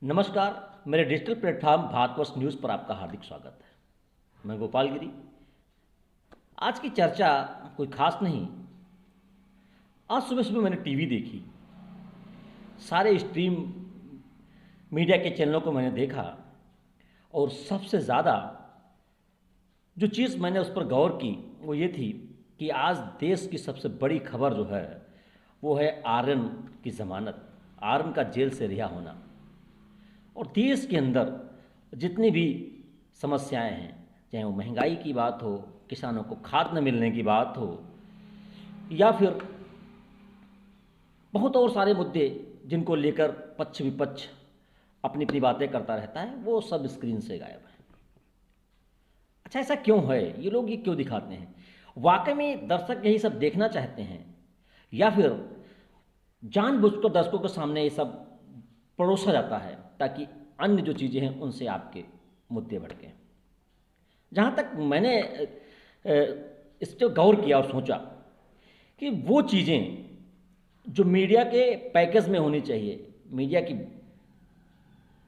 नमस्कार। मेरे digital platform Bharatvarsh news पर आपका हार्दिक स्वागत है। मैं गोपालगिरी। आज की चर्चा कोई खास नहीं। आज सुबह सुबह मैंने टीवी देखी, सारे स्ट्रीम मीडिया के चैनलों को मैंने देखा और सबसे ज़्यादा जो चीज़ मैंने उस पर गौर की वो ये थी कि आज देश की सबसे बड़ी खबर जो है वो है आर्यन की ज़मानत, आर्यन का जेल से रिहा होना। और देश के अंदर जितनी भी समस्याएं हैं, चाहे वो महंगाई की बात हो, किसानों को खाद न मिलने की बात हो, या फिर बहुत और सारे मुद्दे जिनको लेकर पक्ष विपक्ष अपनी अपनी बातें करता रहता है, वो सब स्क्रीन से गायब है। अच्छा, ऐसा क्यों है? ये लोग ये क्यों दिखाते हैं? वाकई में दर्शक यही सब देखना चाहते हैं या फिर जानबूझकर दर्शकों के सामने ये सब परोसा जाता है ताकि अन्य जो चीज़ें हैं उनसे आपके मुद्दे भड़कें? जहाँ तक मैंने इस पर गौर किया और सोचा कि वो चीज़ें जो मीडिया के पैकेज में होनी चाहिए, मीडिया की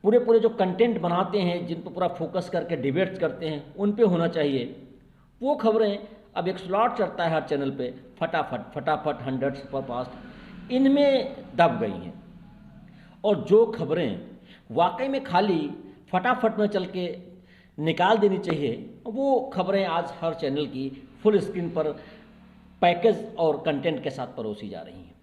पूरे पूरे जो कंटेंट बनाते हैं, जिन पर पूरा फोकस करके डिबेट्स करते हैं, उन पे होना चाहिए, वो खबरें अब एक स्लॉट चलता है हर चैनल पे, फटाफट फटाफट 100 सुपरफास्ट, इनमें दब गई हैं। और जो खबरें वाकई में खाली फटाफट में चल के निकाल देनी चाहिए, वो खबरें आज हर चैनल की फुल स्क्रीन पर पैकेज और कंटेंट के साथ परोसी जा रही हैं।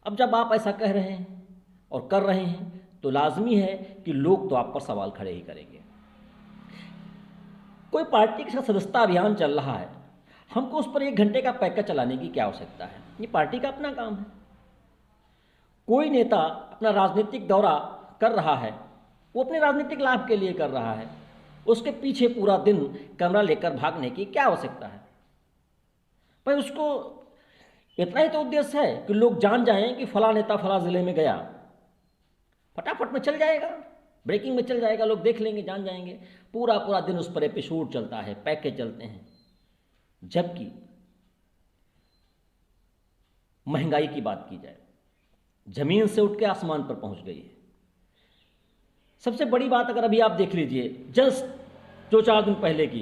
अब जब आप ऐसा कह रहे हैं और कर रहे हैं तो लाजमी है कि लोग तो आप पर सवाल खड़े ही करेंगे। कोई पार्टी के साथ सदस्यता अभियान चल रहा है, हमको उस पर 1 घंटे का पैकेज चलाने की क्या आवश्यकता है? ये पार्टी का अपना काम है। कोई नेता अपना राजनीतिक दौरा कर रहा है, वो अपने राजनीतिक लाभ के लिए कर रहा है, उसके पीछे पूरा दिन कैमरा लेकर भागने की क्या आवश्यकता है? भाई, उसको इतना ही तो उद्देश्य है कि लोग जान जाएं कि फला नेता फला जिले में गया, फटाफट में चल जाएगा, ब्रेकिंग में चल जाएगा, लोग देख लेंगे, जान जाएंगे। पूरा पूरा दिन उस पर एपिसोड चलता है, पैकेज चलते हैं। जबकि महंगाई की बात की जाए, जमीन से उठ के आसमान पर पहुंच गई है। सबसे बड़ी बात अगर अभी आप देख लीजिए, जस्ट 2-4 दिन पहले की,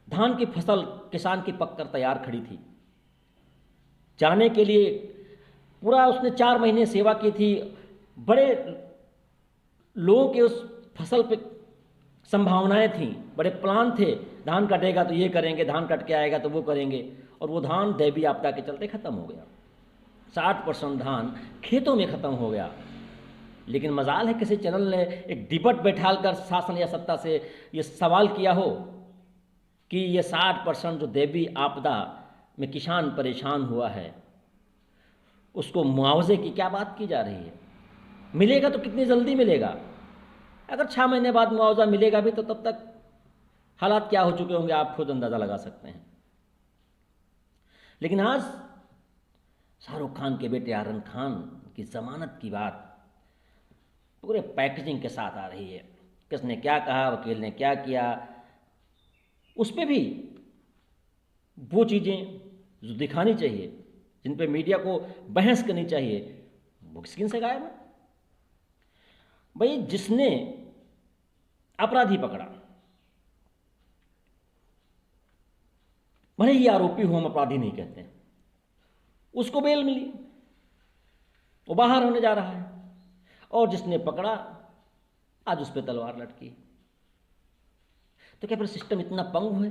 धान की फसल किसान की पककर तैयार खड़ी थी, जाने के लिए पूरा उसने 4 महीने सेवा की थी। बड़े लोगों के उस फसल पे संभावनाएं थीं, बड़े प्लान थे, धान कटेगा तो ये करेंगे, धान कट के आएगा तो वो करेंगे, और वो धान दैवीय आपदा के चलते ख़त्म हो गया। 60% धान खेतों में ख़त्म हो गया। लेकिन मजाल है किसी चैनल ने एक डिबेट बैठाल कर शासन या सत्ता से ये सवाल किया हो कि ये 60% जो दैवीय आपदा में किसान परेशान हुआ है, उसको मुआवजे की क्या बात की जा रही है? मिलेगा तो कितनी जल्दी मिलेगा? अगर 6 महीने बाद मुआवजा मिलेगा भी तो तब तक हालात क्या हो चुके होंगे आप खुद अंदाज़ा लगा सकते हैं। लेकिन आज शाहरुख खान के बेटे आर्यन खान की ज़मानत की बात पूरे पैकेजिंग के साथ आ रही है। किसने क्या कहा, वकील ने क्या किया, उस पर भी वो चीज़ें जो दिखानी चाहिए, जिन पे मीडिया को बहस करनी चाहिए, वो स्क्रीन से गायब है। भाई, जिसने अपराधी पकड़ा, भले ही आरोपी हो, हम अपराधी नहीं कहते, उसको बेल मिली, वो बाहर होने जा रहा है, और जिसने पकड़ा आज उस पर तलवार लटकी। तो क्या फिर सिस्टम इतना पंगु है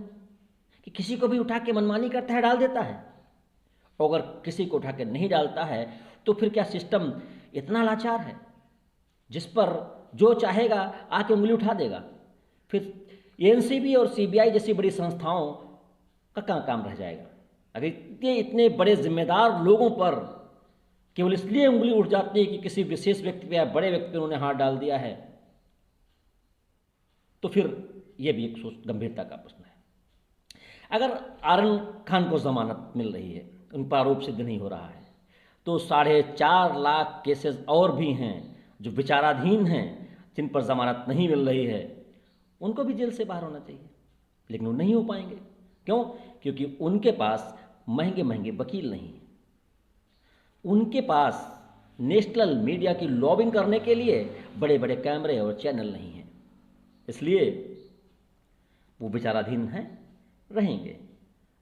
कि किसी को भी उठा के मनमानी करता है, डाल देता है? और अगर किसी को उठा के नहीं डालता है तो फिर क्या सिस्टम इतना लाचार है जिस पर जो चाहेगा आके उंगली उठा देगा? फिर एनसीबी और सीबीआई जैसी बड़ी संस्थाओं का कहाँ काम रह जाएगा? अगर इतने इतने बड़े जिम्मेदार लोगों पर केवल इसलिए उंगली उठ जाती है कि किसी विशेष व्यक्ति पे या बड़े व्यक्ति पे उन्होंने हाथ डाल दिया है, तो फिर यह भी एक सोच गंभीरता का प्रश्न है। अगर आर्यन खान को जमानत मिल रही है, उन पर आरोप सिद्ध नहीं हो रहा है, तो 4.5 लाख केसेस और भी हैं जो विचाराधीन हैं, जिन पर जमानत नहीं मिल रही है, उनको भी जेल से बाहर होना चाहिए। लेकिन वो नहीं हो पाएंगे। क्यों? क्योंकि उनके पास महंगे महंगे वकील नहीं हैं, उनके पास नेशनल मीडिया की लॉबिंग करने के लिए बड़े बड़े कैमरे और चैनल नहीं हैं, इसलिए वो विचाराधीन हैं, रहेंगे।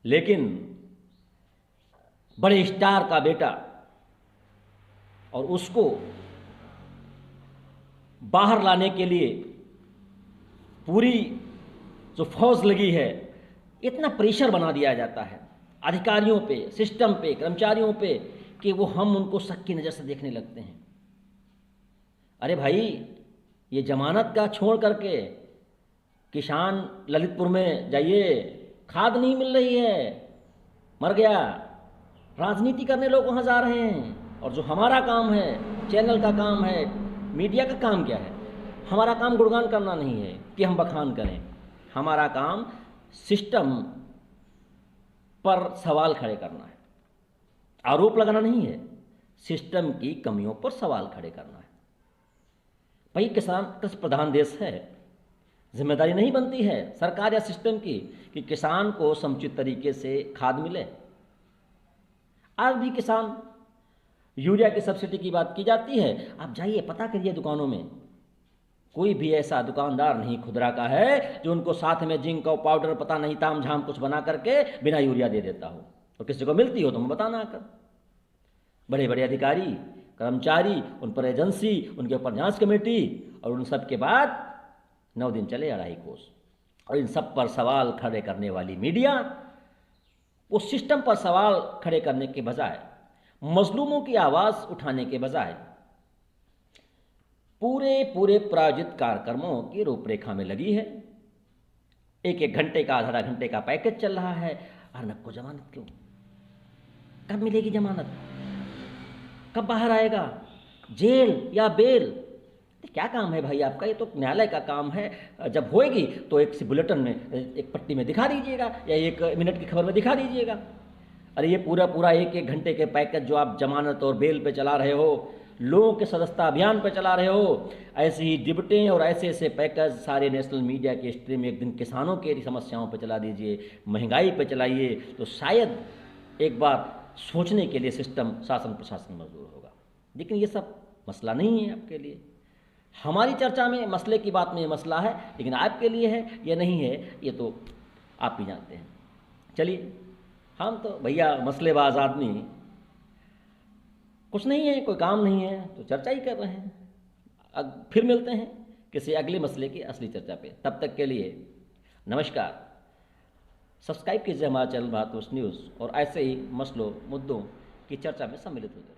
लेकिन बड़े स्टार का बेटा और उसको बाहर लाने के लिए पूरी जो फौज लगी है, इतना प्रेशर बना दिया जाता है अधिकारियों पे, सिस्टम पे, कर्मचारियों पे, कि वो हम उनको शक की नज़र से देखने लगते हैं। अरे भाई, ये जमानत का छोड़ करके किसान ललितपुर में जाइए, खाद नहीं मिल रही है, मर गया। राजनीति करने लोग वहाँ जा रहे हैं, और जो हमारा काम है, चैनल का काम है, मीडिया का काम क्या है? हमारा काम गुणगान करना नहीं है कि हम बखान करें, हमारा काम सिस्टम पर सवाल खड़े करना है, आरोप लगाना नहीं है, सिस्टम की कमियों पर सवाल खड़े करना है। भाई, किसान कृषि प्रधान देश है, जिम्मेदारी नहीं बनती है सरकार या सिस्टम की कि किसान को समुचित तरीके से खाद मिले? आज भी किसान यूरिया की सब्सिडी की बात की जाती है, आप जाइए पता करिए दुकानों में, कोई भी ऐसा दुकानदार नहीं खुदरा का है जो उनको साथ में जिंक और पाउडर पता नहीं ताम झाम कुछ बना करके बिना यूरिया दे देता हो। और किसी को मिलती हो तो मैं बताना आकर। बड़े बड़े अधिकारी, कर्मचारी, उन पर एजेंसी, उनके ऊपर जांच कमेटी, और उन सब के बाद 9 दिन चले 2.5 कोस। और इन सब पर सवाल खड़े करने वाली मीडिया, वो सिस्टम पर सवाल खड़े करने के बजाय, मजलूमों की आवाज़ उठाने के बजाय, पूरे प्रायोजित कार्यक्रमों की रूपरेखा में लगी है। 1-1 घंटे का, आधा घंटे का पैकेज चल रहा है। अर्नब को जमानत क्यों? कब मिलेगी जमानत? कब बाहर आएगा? जेल या बेल? क्या काम है भाई आपका? ये तो न्यायालय का काम है। जब होएगी तो एक सी बुलेटिन में, एक पट्टी में दिखा दीजिएगा, या 1 मिनट की खबर में दिखा दीजिएगा। अरे ये पूरा 1-1 घंटे के पैकेज जो आप जमानत और बेल पे चला रहे हो, लोगों के सदस्यता अभियान पे चला रहे हो, ऐसी ही डिबटें और ऐसे पैकेज सारे नेशनल मीडिया के स्ट्रीम एक दिन किसानों के समस्याओं पे चला दीजिए, महंगाई पे चलाइए, तो शायद एक बार सोचने के लिए सिस्टम, शासन, प्रशासन मजबूर होगा। लेकिन ये सब मसला नहीं है आपके लिए। हमारी चर्चा में, मसले की बात में ये मसला है, लेकिन आपके लिए है या नहीं है, ये तो आप ही जानते हैं। चलिए, हम तो भैया मसलेबाज आदमी, कुछ नहीं है, कोई काम नहीं है तो चर्चा ही कर रहे हैं। अब फिर मिलते हैं किसी अगले मसले की असली चर्चा पे। तब तक के लिए नमस्कार। सब्सक्राइब कीजिए हमारा चैनल भारत न्यूज़, और ऐसे ही मसलों, मुद्दों की चर्चा में सम्मिलित होते हैं।